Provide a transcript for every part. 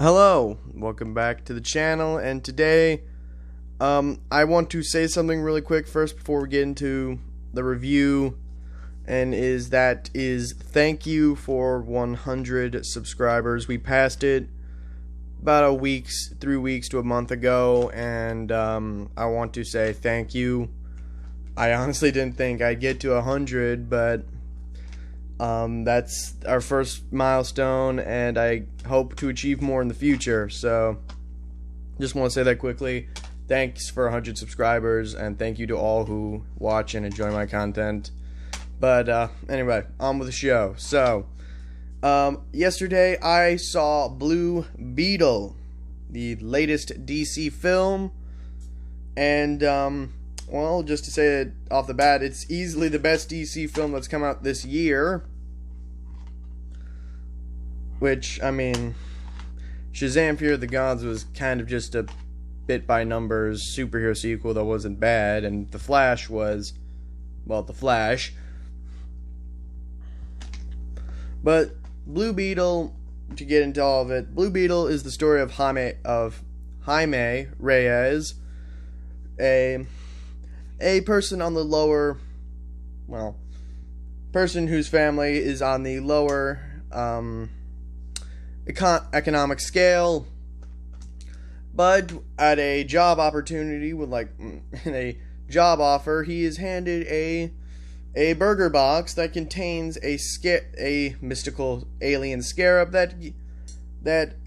Hello, welcome back to the channel, and today I want to say something really quick first before we get into the review, and is thank you for 100 subscribers. We passed it about 3 weeks to a month ago, and I want to say thank you. I honestly didn't think I'd get to 100, but that's our first milestone, and I hope to achieve more in the future. So, just want to say that quickly. Thanks for 100 subscribers, and thank you to all who watch and enjoy my content. But anyway, on with the show. So, yesterday I saw Blue Beetle, the latest DC film, and well, just to say it off the bat, it's easily the best DC film that's come out this year. Which, I mean, Shazam! Fear of the Gods was kind of just a bit-by-numbers superhero sequel that wasn't bad, and The Flash was, well, The Flash. But Blue Beetle, to get into all of it, Blue Beetle is the story of Jaime Reyes, a person on the lower, well, person whose family is on the lower economic scale, but at a job opportunity in a job offer, he is handed a burger box that contains a mystical alien scarab that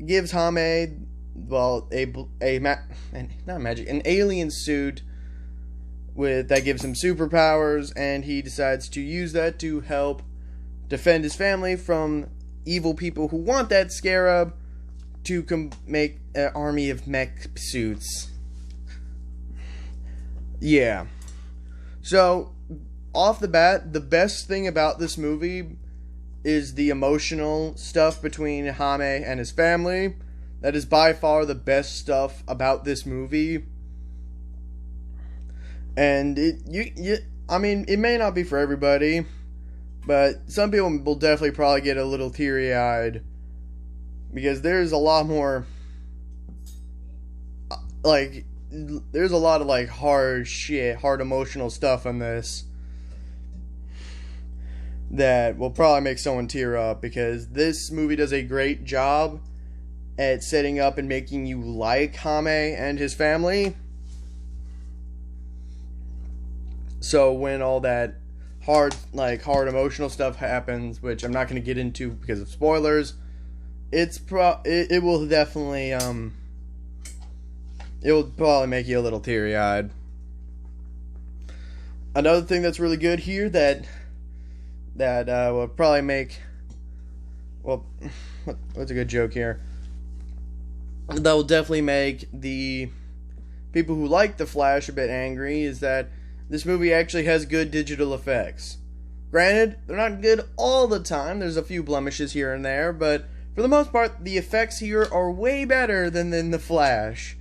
gives Jaime, well, an alien suit that gives him superpowers, and he decides to use that to help defend his family from evil people who want that scarab to make an army of mech suits. Yeah. So, off the bat, the best thing about this movie is the emotional stuff between Jaime and his family. That is by far the best stuff about this movie. And I mean, it may not be for everybody, but some people will definitely probably get a little teary-eyed, because there's a lot more, there's a lot of, hard emotional stuff in this that will probably make someone tear up, because this movie does a great job at setting up and making you like Jaime and his family. So when all that hard emotional stuff happens, which I'm not going to get into because of spoilers, it will definitely it will probably make you a little teary-eyed. Another thing that's really good here that will probably make, well, what's a good joke here? That will definitely make the people who like The Flash a bit angry is that this movie actually has good digital effects. Granted, they're not good all the time. There's a few blemishes here and there, but for the most part, the effects here are way better than in The Flash.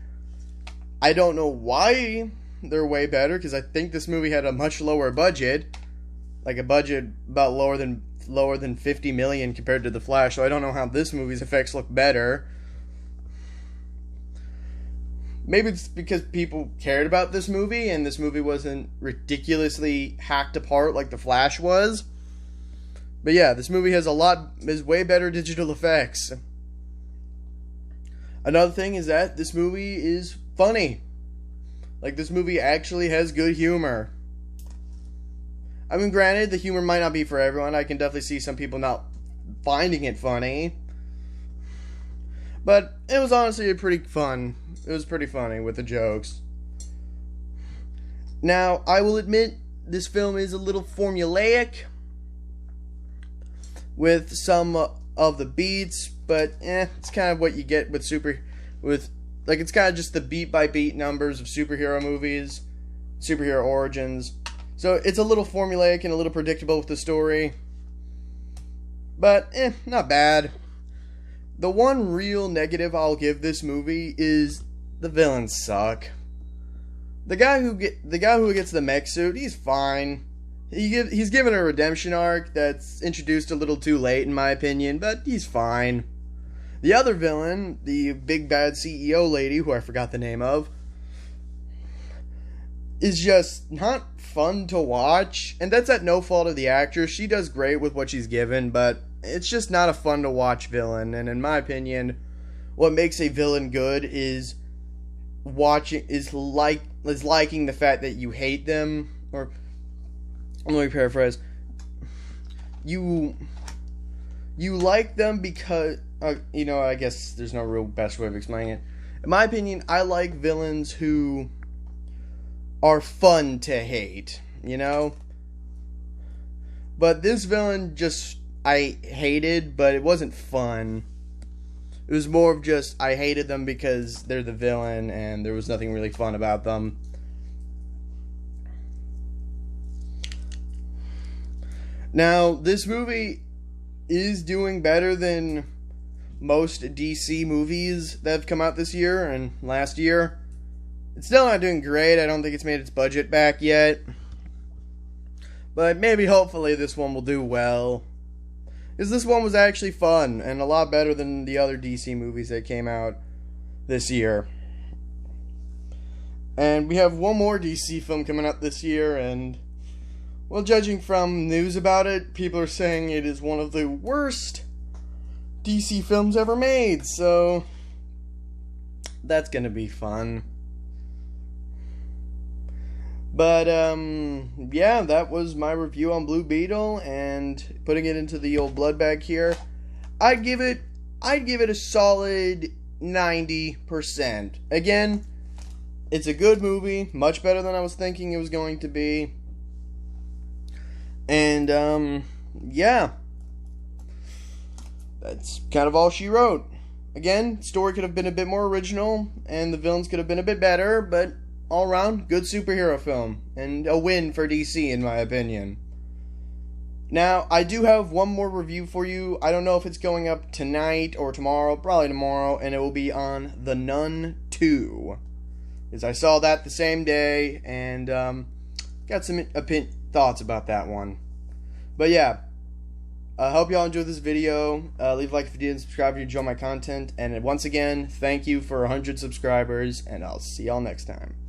I don't know why they're way better, because I think this movie had a much lower budget, like a budget about lower than 50 million compared to The Flash. So I don't know how this movie's effects look better. Maybe it's because people cared about this movie, and this movie wasn't ridiculously hacked apart like The Flash was. But yeah, this movie has way better digital effects. Another thing is that this movie is funny. This movie actually has good humor. I mean, granted, the humor might not be for everyone. I can definitely see some people not finding it funny. But it was honestly pretty fun. It was pretty funny with the jokes. Now, I will admit, this film is a little formulaic with some of the beats, but it's kind of what you get with it's kind of just the beat-by-beat numbers of superhero movies, superhero origins. So it's a little formulaic and a little predictable with the story, but not bad. The one real negative I'll give this movie is the villains suck. The guy who gets the mech suit, he's fine. He's given a redemption arc that's introduced a little too late, in my opinion, but he's fine. The other villain, the big bad CEO lady, who I forgot the name of, is just not fun to watch. And that's at no fault of the actress. She does great with what she's given, but it's just not a fun to watch villain. And in my opinion, what makes a villain good is liking the fact that you hate them. Or let me paraphrase. You like them because I guess there's no real best way of explaining it. In my opinion, I like villains who are fun to hate, But this villain I hated, but it wasn't fun. It was more of just, I hated them because they're the villain, and there was nothing really fun about them. Now, this movie is doing better than most DC movies that have come out this year and last year. It's still not doing great. I don't think it's made its budget back yet. But maybe, hopefully, this one will do well. Because this one was actually fun and a lot better than the other DC movies that came out this year. And we have one more DC film coming out this year, and, well, judging from news about it, people are saying it is one of the worst DC films ever made, so that's gonna be fun. But, yeah, that was my review on Blue Beetle, and putting it into the old blood bag here, I'd give it a solid 90%. Again, it's a good movie, much better than I was thinking it was going to be. And, yeah. That's kind of all she wrote. Again, story could have been a bit more original, and the villains could have been a bit better, but all around, good superhero film, and a win for DC in my opinion. Now, I do have one more review for you. I don't know if it's going up tonight or tomorrow, probably tomorrow, and it will be on The Nun 2. Because I saw that the same day, and got some thoughts about that one. But yeah, I hope y'all enjoyed this video. Leave a like if you did, and subscribe if you enjoy my content. And once again, thank you for 100 subscribers, and I'll see y'all next time.